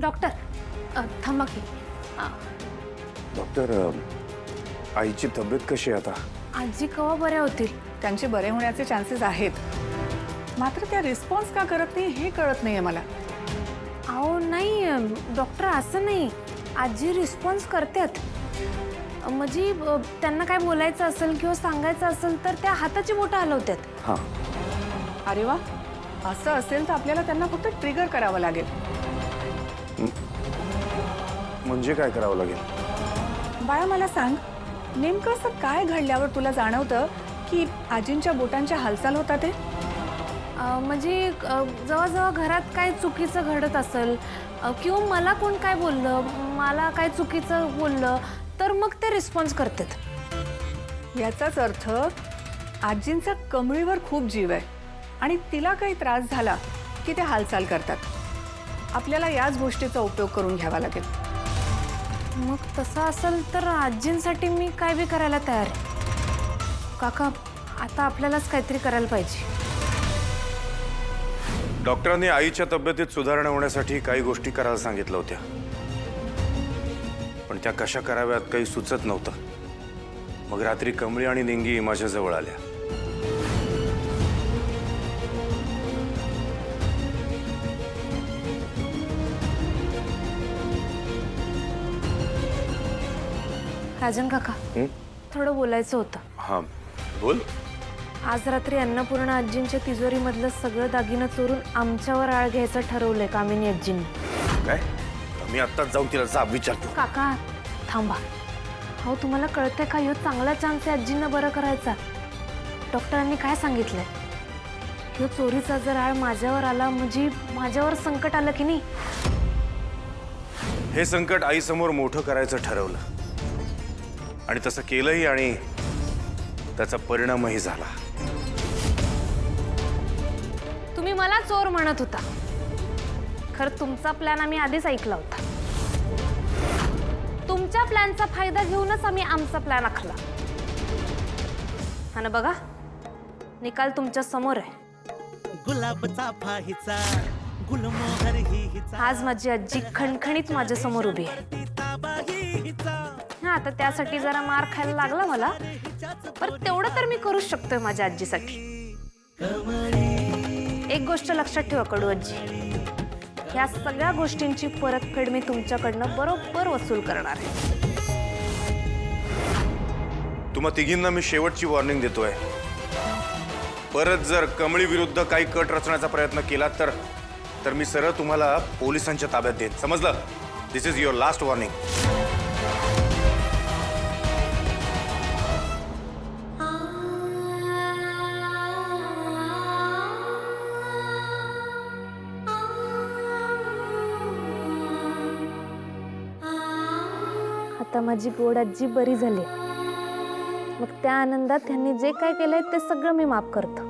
Doctor थांबा की. Doctor आईची तब्येत कशी आहे आता? आजी केव्हा बऱ्या होतील? त्यांचे बरे होण्याचे चान्सेस आहेत, मात्र त्या रिस्पॉन्स का करत नाही हे कळत नाहीये मला. अहो नाही डॉक्टर, असं नाही. आजी रिस्पॉन्स करतात. म्हणजे त्यांना काय बोलायचं असेल किंवा सांगायचं असेल तर त्या हाताची बोटं हलवतात. हां. अरे वा, असं असेल तर आपल्याला त्यांना फक्त ट्रिगर करावं लागेल. म्हणजे काय करावं लागेल? बाळा मला सांग, नेमकं असं काय घडल्यावर तुला जाणवतं की आजींच्या बोटांच्या हालचाल होतात ते? म्हणजे जेव्हा जेव्हा घरात काय चुकीचं घडत असेल किंवा मला कोण काय बोललं, मला काय चुकीचं बोललं तर मग ते रिस्पॉन्स करतात. याचाच अर्थ आजींचा कमळीवर खूप जीव आहे आणि तिला काही त्रास झाला की ते हालचाल करतात. आपल्याला याच गोष्टीचा उपयोग करून घ्यावा लागेल. मग तसं असेल तर आजींसाठी मी काय बी करायला तयार आहे. काका, आता आपल्यालाच काहीतरी करायला पाहिजे. डॉक्टरांनी आईच्या तब्येतीत सुधारणा होण्यासाठी काही गोष्टी करायला सांगितल्या होत्या, पण त्या कशा कराव्यात काही सुचत नव्हतं. मग रात्री कमळी आणि निंगी माझ्या जवळ आल्या. राजन काका, थोडं बोलायचं होतं. हां बोल. आज रात्री अन्नपूर्णा आजींच्या तिजोरीमधलं सगळं दागिनं चोरून आमच्यावर आळ घ्यायचं ठरवलंय कामिनी आजींनी. काय? मी आत्ताच जाऊन तिला जाब विचारतो. काका थांबा. हो, तुम्हाला कळतंय का, ह्यो चांगला चान्स आहे आजींना बरं करायचा. डॉक्टरांनी काय सांगितलंय, ह्यो चोरीचा जर आळ माझ्यावर आला म्हणजे माझ्यावर संकट आलं की नाही. हे संकट आईसमोर मोठं करायचं ठरवलं आणि तसं केलंही आणि त्याचा परिणामही झाला. तुम्ही मला चोर म्हणत होता. खरं तुमचा प्लॅन आम्ही आधीच ऐकला होता. तुमच्या प्लॅनचा फायदा घेऊनच आम्ही आमचा प्लॅन आखला. हा ना, बघा निकाल तुमच्या समोर आहे. गुलाबचा फाहीचा गुलमोहर हिचा. आज माझी आजी खणखणीत माझ्या समोर उभी आहे. हा, आता त्यासाठी जरा मार खायला लागला मला, पण तेवढं तर मी करूच शकतोय माझ्या आजीसाठी. एक गोष्ट लक्षात ठेवा कडू आजी, ह्या सगळ्या गोष्टींची परतफेड मी तुमच्याकडनं बरोबर वसूल करणार आहे. तुम्हा तिघींना मी शेवटची वॉर्निंग देतोय. परत जर कमळी विरुद्ध काही कट रचण्याचा प्रयत्न केला तर मी सरळ तुम्हाला पोलिसांच्या ताब्यात देईन. समजलं? दिस इज युअर लास्ट वॉर्निंग. आता माझी गोड आजी बरी झाली. मग त्या आनंदात त्यांनी जे काय केलंय ते सगळं मी माफ करतो.